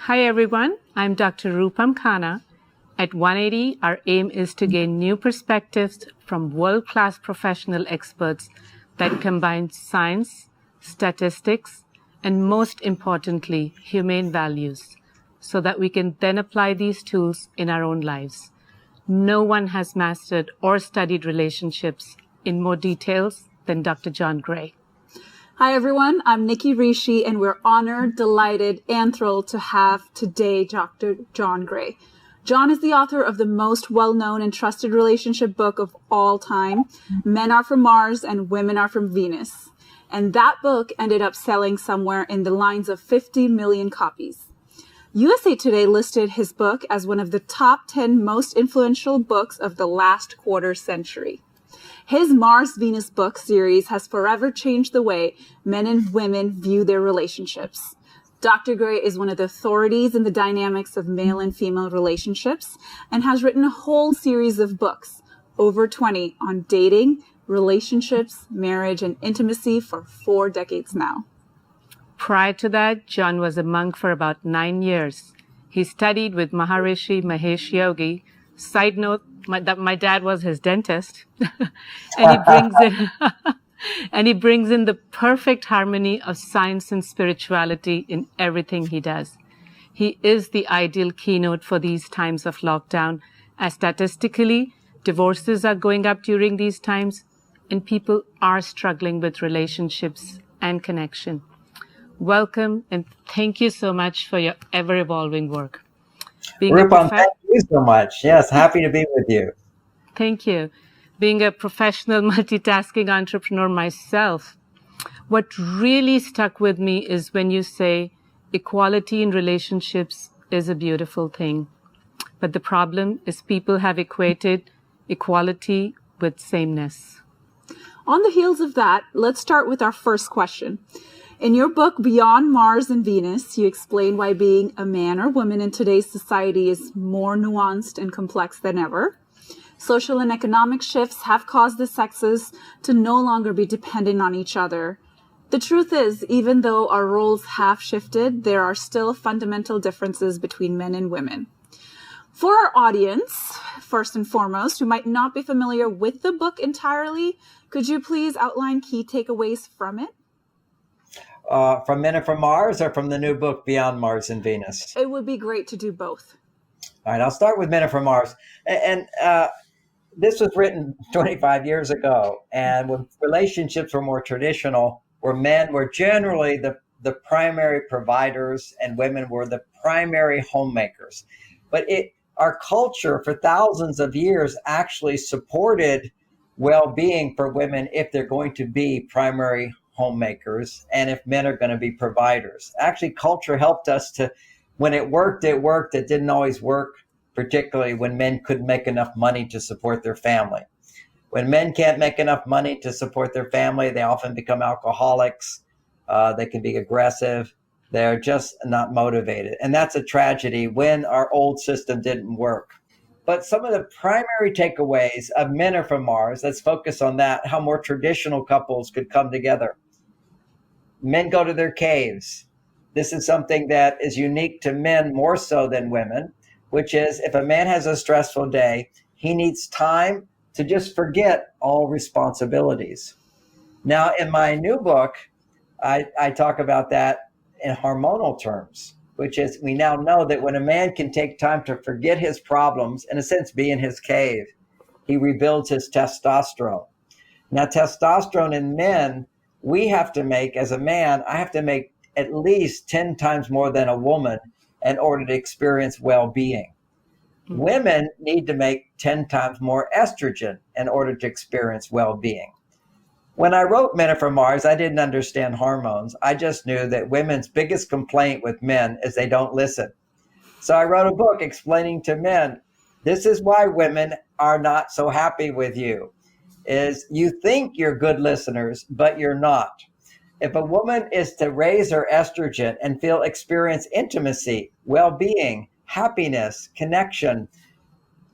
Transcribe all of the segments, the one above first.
Hi everyone, I'm Dr. Rupam Khanna. At 180, our aim is to gain new perspectives from world-class professional experts that combine science, statistics, and most importantly, humane values, so that we can then apply these tools in our own lives. No one has mastered or studied relationships in more details than Dr. John Gray. Hi, everyone. I'm Nikki Rishi, and we're honored, delighted, and thrilled to have today Dr. John Gray. John is the author of the most well-known and trusted relationship book of all time, Men Are From Mars and Women Are From Venus. And that book ended up selling somewhere in the lines of 50 million copies. USA Today listed his book as one of the top 10 most influential books of the last quarter century. His Mars-Venus book series has forever changed the way men and women view their relationships. Dr. Gray is one of the authorities in the dynamics of male and female relationships and has written a whole series of books, over 20, on dating, relationships, marriage, and intimacy for 4 decades now. Prior to that, John was a monk for about 9 years. He studied with Maharishi Mahesh Yogi. Side note, my dad was his dentist. And he brings in the perfect harmony of science and spirituality in everything he does. He is the ideal keynote for these times of lockdown, as statistically, divorces are going up during these times, and people are struggling with relationships and connection. Welcome, and thank you so much for your ever-evolving work. Rupam, thank you so much. Yes, happy to be with you. Thank you. Being a professional multitasking entrepreneur myself, what really stuck with me is when you say equality in relationships is a beautiful thing. But the problem is people have equated equality with sameness. On the heels of that, let's start with our first question. In your book, Beyond Mars and Venus, you explain why being a man or woman in today's society is more nuanced and complex than ever. Social and economic shifts have caused the sexes to no longer be dependent on each other. The truth is, even though our roles have shifted, there are still fundamental differences between men and women. For our audience, first and foremost, who might not be familiar with the book entirely, could you please outline key takeaways from it? From Men Are From Mars or from the new book, Beyond Mars and Venus? It would be great to do both. All right, I'll start with Men Are From Mars. And this was written 25 years ago. And when relationships were more traditional, where men were generally the primary providers and women were the primary homemakers. But our culture for thousands of years actually supported well-being for women if they're going to be primary homemakers and if men are going to be providers. Actually, culture helped us to, when it worked, it worked. It didn't always work, particularly when men couldn't make enough money to support their family. When men can't make enough money to support their family, they often become alcoholics. They can be aggressive. They're just not motivated. And that's a tragedy when our old system didn't work. But some of the primary takeaways of Men Are From Mars, let's focus on that, how more traditional couples could come together. Men go to their caves. This is something that is unique to men more so than women, which is if a man has a stressful day, he needs time to just forget all responsibilities. Now, in my new book, I talk about that in hormonal terms, which is we now know that when a man can take time to forget his problems, in a sense, be in his cave, he rebuilds his testosterone. Now, testosterone in men, we have to make, as a man, I have to make at least 10 times more than a woman in order to experience well-being. Mm-hmm. Women need to make 10 times more estrogen in order to experience well-being. When I wrote Men Are From Mars, I didn't understand hormones. I just knew that women's biggest complaint with men is they don't listen. So I wrote a book explaining to men, this is why women are not so happy with you, is you think you're good listeners, but you're not. If a woman is to raise her estrogen and experience intimacy, well-being, happiness, connection,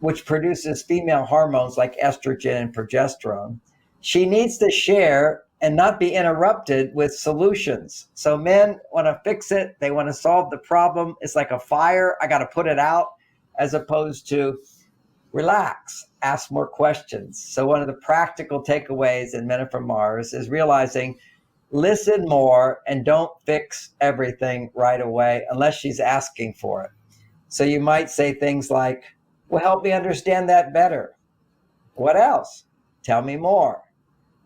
which produces female hormones like estrogen and progesterone, she needs to share and not be interrupted with solutions. So men want to fix it. They want to solve the problem. It's like a fire. I got to put it out, as opposed to relax, ask more questions. So one of the practical takeaways in Men Are From Mars is realizing listen more and don't fix everything right away unless she's asking for it. So you might say things like, well, help me understand that better. What else? Tell me more.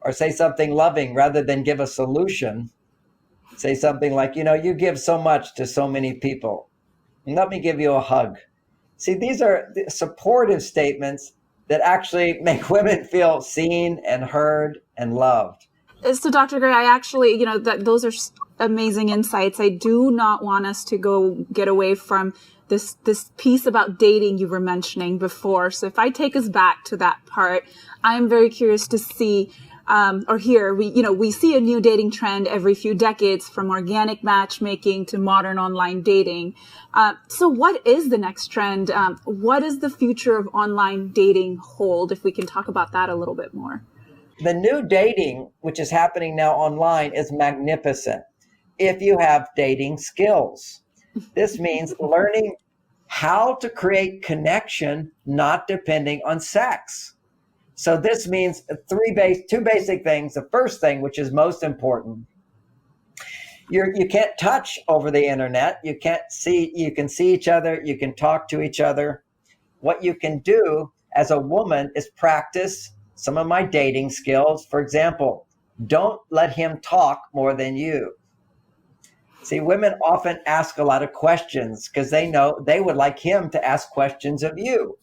Or say something loving rather than give a solution. Say something like, you give so much to so many people. Let me give you a hug. See, these are supportive statements that actually make women feel seen and heard and loved. So, Dr. Gray, I actually, those are amazing insights. I do not want us to get away from this piece about dating you were mentioning before. So if I take us back to that part, I'm very curious to see or hear. We see a new dating trend every few decades, from organic matchmaking to modern online dating. So what is the next trend? What does the future of online dating hold? If we can talk about that a little bit more. The new dating, which is happening now online, is magnificent if you have dating skills. This means learning how to create connection, not depending on sex. So this means two basic things. The first thing, which is most important, you can't touch over the internet. You can see each other. You can talk to each other. What you can do as a woman is practice some of my dating skills. For example, don't let him talk more than you. See, women often ask a lot of questions because they know they would like him to ask questions of you.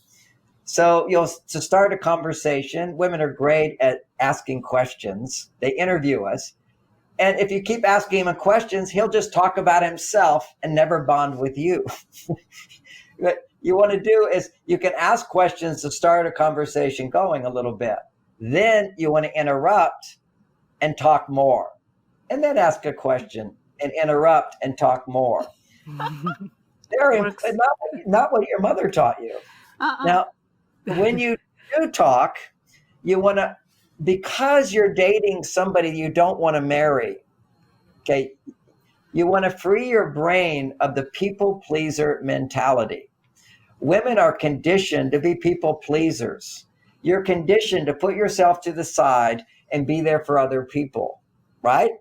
So to start a conversation, women are great at asking questions. They interview us. And if you keep asking him questions, he'll just talk about himself and never bond with you. What you want to do is you can ask questions to start a conversation going a little bit. Then you want to interrupt and talk more. And then ask a question and interrupt and talk more. Not what your mother taught you. Now, when you do talk, you want to, because you're dating somebody you don't want to marry, okay, you want to free your brain of the people pleaser mentality. Women are conditioned to be people pleasers. You're conditioned to put yourself to the side and be there for other people, right?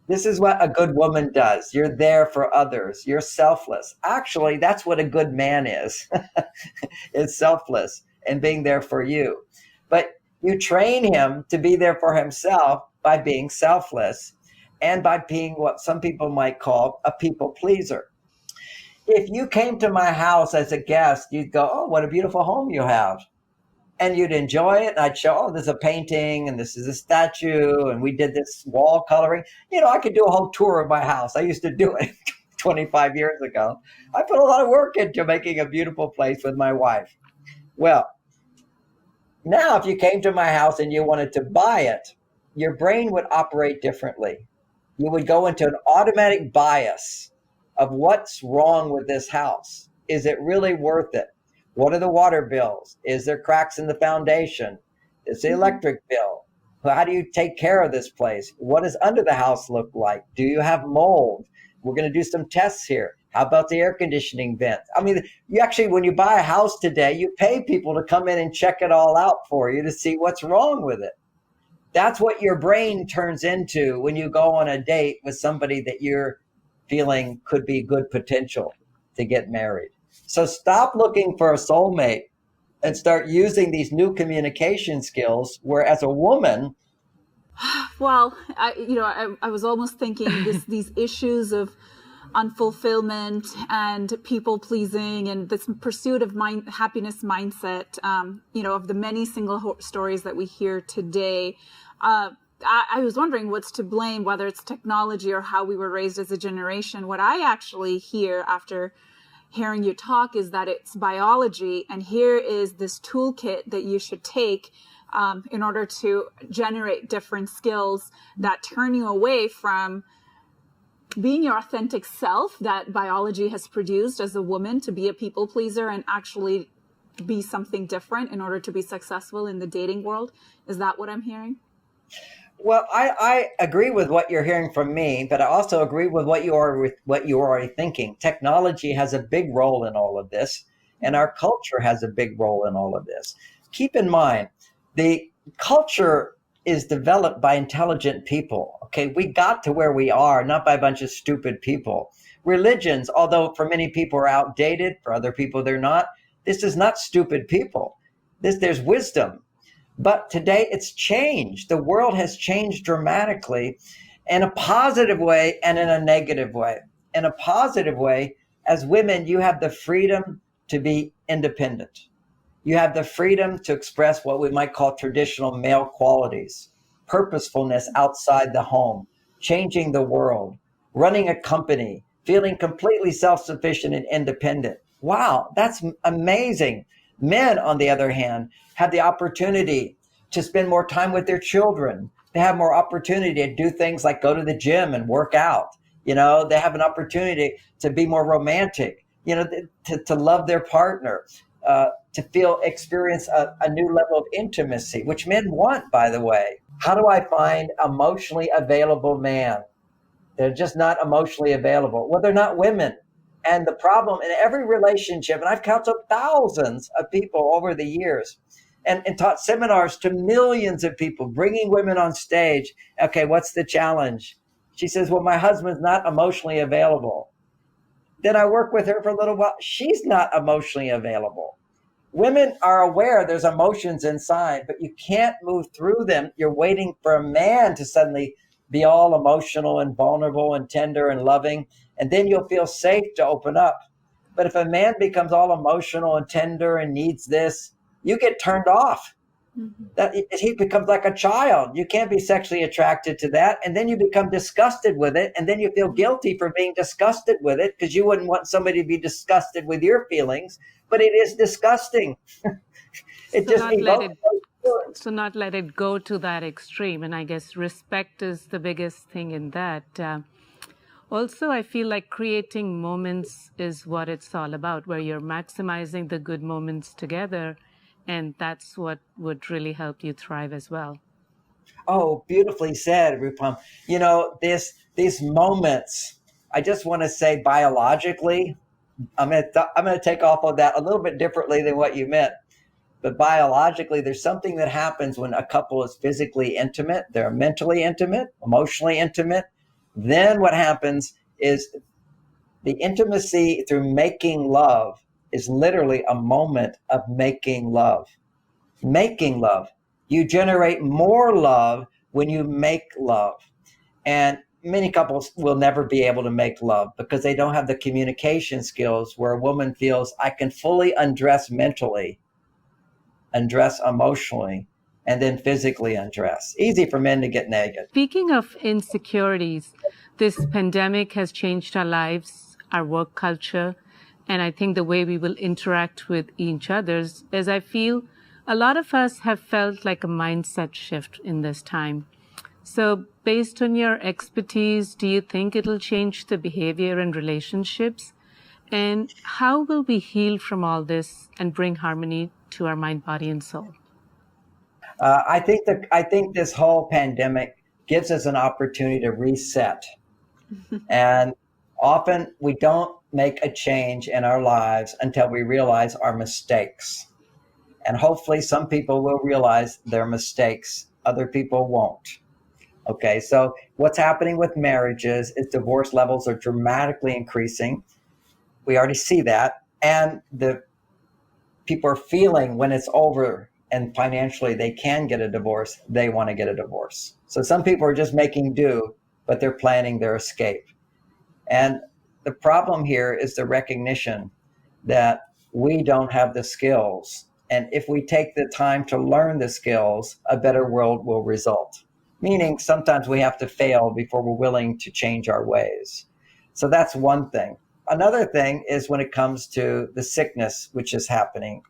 This is what a good woman does. You're there for others. You're selfless. Actually, that's what a good man is. It's selfless and being there for you. But you train him to be there for himself by being selfless and by being what some people might call a people pleaser. If you came to my house as a guest, you'd go, oh, what a beautiful home you have. And you'd enjoy it. And I'd show, oh, there's a painting and this is a statue. And we did this wall coloring. I could do a whole tour of my house. I used to do it 25 years ago. I put a lot of work into making a beautiful place with my wife. Well, now if you came to my house and you wanted to buy it, your brain would operate differently. You would go into an automatic bias of what's wrong with this house. Is it really worth it? What are the water bills? Is there cracks in the foundation? Is the electric bill? How do you take care of this place? What does under the house look like? Do you have mold? We're going to do some tests here. How about the air conditioning vents? I mean, you actually, when you buy a house today, you pay people to come in and check it all out for you to see what's wrong with it. That's what your brain turns into when you go on a date with somebody that you're feeling could be good potential to get married. So stop looking for a soulmate and start using these new communication skills where, as a woman. Well, I was almost thinking these issues of unfulfillment and people pleasing and this pursuit of happiness mindset, of the many single stories that we hear today. I was wondering what's to blame, whether it's technology or how we were raised as a generation. What I actually hear after hearing you talk is that it's biology, and here is this toolkit that you should take in order to generate different skills that turn you away from being your authentic self that biology has produced as a woman to be a people pleaser and actually be something different in order to be successful in the dating world. Is that what I'm hearing? Well, I agree with what you're hearing from me, but I also agree with what you're already thinking. Technology has a big role in all of this, and our culture has a big role in all of this. Keep in mind, the culture is developed by intelligent people. Okay, we got to where we are not by a bunch of stupid people. Religions, although for many people are outdated, for other people they're not. This is not stupid people. There's wisdom. But today it's changed. The world has changed dramatically in a positive way and in a negative way. In a positive way, as women, you have the freedom to be independent. You have the freedom to express what we might call traditional male qualities, purposefulness outside the home, changing the world, running a company, feeling completely self sufficient and independent. Wow, that's amazing. Men, on the other hand, have the opportunity to spend more time with their children. They have more opportunity to do things like go to the gym and work out. They have an opportunity to be more romantic, to love their partner, to experience a new level of intimacy, which men want, by the way. How do I find emotionally available man? They're just not emotionally available. Well, they're not women. And the problem in every relationship, and I've counseled thousands of people over the years and taught seminars to millions of people, bringing women on stage. Okay, what's the challenge? She says, well, my husband's not emotionally available. Then I work with her for a little while. She's not emotionally available. Women are aware there's emotions inside, but you can't move through them. You're waiting for a man to suddenly be all emotional and vulnerable and tender and loving, and then you'll feel safe to open up. But if a man becomes all emotional and tender and needs this, you get turned off. That he becomes like a child. You can't be sexually attracted to that, and then you become disgusted with it, and then you feel guilty for being disgusted with it because you wouldn't want somebody to be disgusted with your feelings, but it is disgusting. It So just not let it evokes those feelings. so not let it go to that extreme. And I guess respect is the biggest thing in that. Also, I feel like creating moments is what it's all about, where you're maximizing the good moments together. And that's what would really help you thrive as well. Oh, beautifully said, Rupam. These moments. I just want to say biologically, I'm gonna take off on that a little bit differently than what you meant. But biologically, there's something that happens when a couple is physically intimate, they're mentally intimate, emotionally intimate. Then what happens is the intimacy through making love is literally a moment of making love. Making love. You generate more love when you make love. And many couples will never be able to make love because they don't have the communication skills where a woman feels I can fully undress mentally, undress emotionally, and then physically undress. Easy for men to get naked. Speaking of insecurities, this pandemic has changed our lives, our work culture, and I think the way we will interact with each other's, as I feel a lot of us have felt like a mindset shift in this time. So based on your expertise, do you think it'll change the behavior and relationships? And how will we heal from all this and bring harmony to our mind, body, and soul? I think this whole pandemic gives us an opportunity to reset. And often we don't make a change in our lives until we realize our mistakes. And hopefully some people will realize their mistakes. Other people won't. Okay, so what's happening with marriages is divorce levels are dramatically increasing. We already see that. And the people are feeling when it's over and financially they can get a divorce, they want to get a divorce. So some people are just making do, but they're planning their escape. And the problem here is the recognition that we don't have the skills. And if we take the time to learn the skills, a better world will result. Meaning sometimes we have to fail before we're willing to change our ways. So that's one thing. Another thing is when it comes to the sickness which is happening.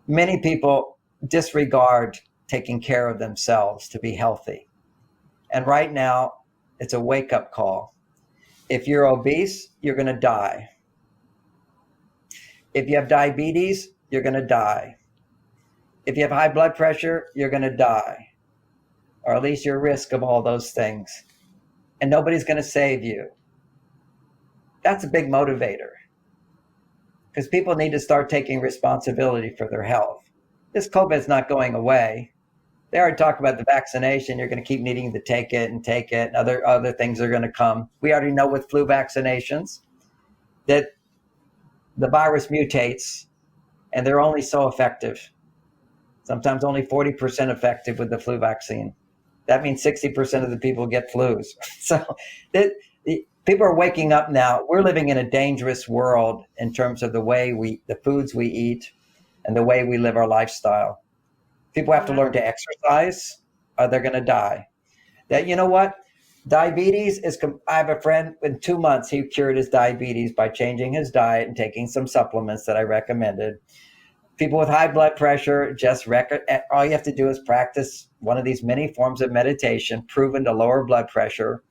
Many people disregard taking care of themselves to be healthy. And right now, it's a wake-up call. If you're obese, you're going to die. If you have diabetes, you're going to die. If you have high blood pressure, you're going to die. or at least your risk of all those things. And nobody's going to save you. That's a big motivator, because people need to start taking responsibility for their health. This COVID is not going away. They already talked about the vaccination. You're going to keep needing to take it. And other things are going to come. We already know with flu vaccinations that the virus mutates, and they're only so effective. Sometimes only 40% effective with the flu vaccine. That means 60% of the people get flus. So people are waking up now. We're living in a dangerous world in terms of the foods we eat and the way we live our lifestyle. People have to learn to exercise, or they're going to die. You know what? Diabetes I have a friend, in 2 months, he cured his diabetes by changing his diet and taking some supplements that I recommended. People with high blood pressure, all you have to do is practice one of these many forms of meditation proven to lower blood pressure.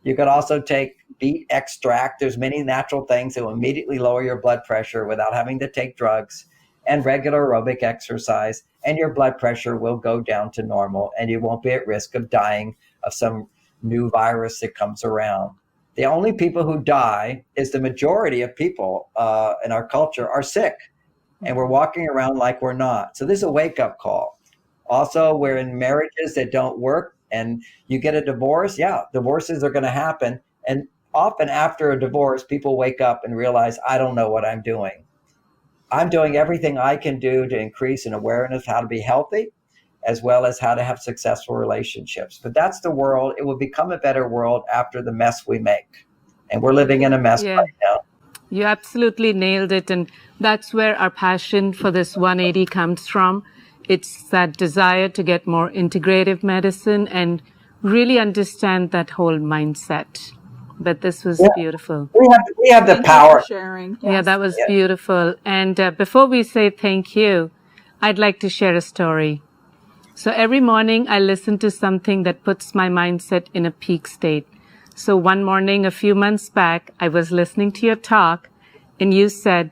You could also take beet extract. There's many natural things that will immediately lower your blood pressure without having to take drugs, and regular aerobic exercise, and your blood pressure will go down to normal, and you won't be at risk of dying of some new virus that comes around. The only people who die is the majority of people in our culture are sick, and we're walking around like we're not. So this is a wake-up call. Also, we're in marriages that don't work, and you get a divorce. Yeah, divorces are going to happen. And often after a divorce, people wake up and realize, I don't know what I'm doing. I'm doing everything I can do to increase an awareness how to be healthy, as well as how to have successful relationships. But that's the world. It will become a better world after the mess we make. And we're living in a mess right now. You absolutely nailed it. And that's where our passion for this 180 comes from. It's that desire to get more integrative medicine and really understand that whole mindset. But this was beautiful. We have the power. Thank you for sharing. Yes. Yeah, that was beautiful. And before we say thank you, I'd like to share a story. So every morning I listen to something that puts my mindset in a peak state. So one morning a few months back, I was listening to your talk, and you said,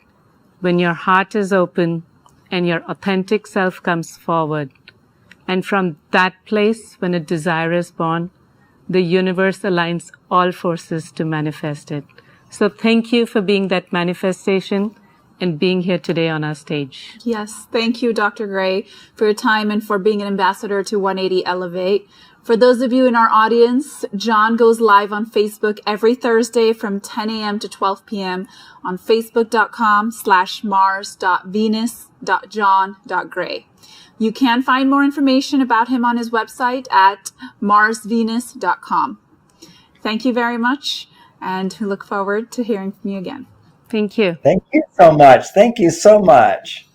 when your heart is open and your authentic self comes forward, and from that place, when a desire is born, the universe aligns all forces to manifest it. So thank you for being that manifestation and being here today on our stage. Yes, thank you, Dr. Gray, for your time and for being an ambassador to 180 Elevate. For those of you in our audience, John goes live on Facebook every Thursday from 10 a.m. to 12 p.m. on facebook.com/mars.venus.john.gray. You can find more information about him on his website at marsvenus.com. Thank you very much, and we look forward to hearing from you again. Thank you. Thank you so much. Thank you so much.